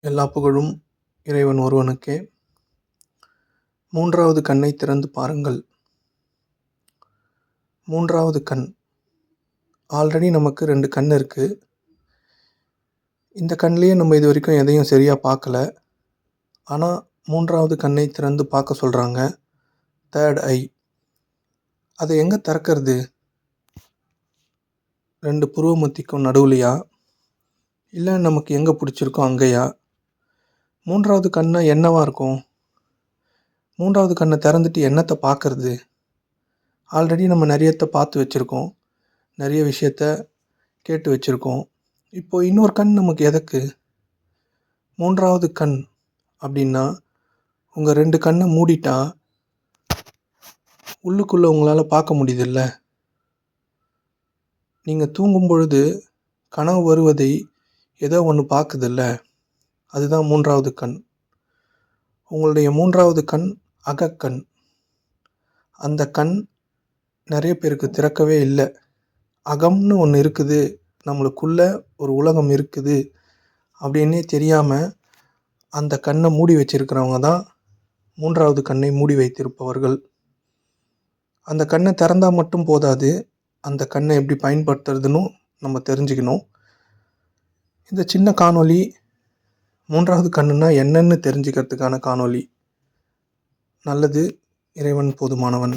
எல்லா புகழும் இறைவன் ஒருவனுக்கே. மூன்றாவது கண்ணை திறந்து பாருங்கள். மூன்றாவது கண். ஆல்ரெடி நமக்கு 2 கண் இருக்குது. இந்த கண்லேயே நம்ம இது வரைக்கும் எதையும் சரியாக பார்க்கல. ஆனால் மூன்றாவது கண்ணை திறந்து பார்க்க சொல்கிறாங்க. தேர்ட் ஐ. அதை எங்கே திறக்கிறது? 2 புருவ மத்திக்கும் நடுவுலையா, இல்லை நமக்கு எங்கே பிடிச்சிருக்கோ அங்கேயா? மூன்றாவது கண்ணை என்னவா இருக்கும்? மூன்றாவது கண்ணை திறந்துட்டு என்னத்தை பார்க்கறது? ஆல்ரெடி நம்ம நிறையத்தை பார்த்து வச்சுருக்கோம், நிறைய விஷயத்த கேட்டு வச்சுருக்கோம். இப்போது இன்னொரு கண் நமக்கு எதற்கு? மூன்றாவது கண் அப்படின்னா, உங்கள் 2 கண்ணை மூடிட்டா உள்ளுக்குள்ளே உங்களால் பார்க்க முடியுதில்ல. நீங்கள் தூங்கும் பொழுது கனவு வருவதை ஏதோ ஒன்று பார்க்குதில்ல, அதுதான் மூன்றாவது கண். உங்களுடைய மூன்றாவது கண் அகக்கண். அந்த கண் நிறைய பேருக்கு திறக்கவே இல்லை. அகம்னு ஒன்று இருக்குது, நம்மளுக்குள்ள ஒரு உலகம் இருக்குது அப்படின்னே தெரியாமல் அந்த கண்ணை மூடி வச்சிருக்கிறவங்க தான் மூன்றாவது கண்ணை மூடி வைத்திருப்பவர்கள். அந்த கண்ணை திறந்தால் மட்டும் போதாது, அந்த கண்ணை எப்படி பயன்படுத்துறதுன்னு நம்ம தெரிஞ்சுக்கணும். இந்த சின்ன காணொளி மூன்றாவது கண்ணுன்னா என்னன்னு தெரிஞ்சுக்கிறதுக்கான காணொளி. நல்லது. இறைவன் போதுமானவன்.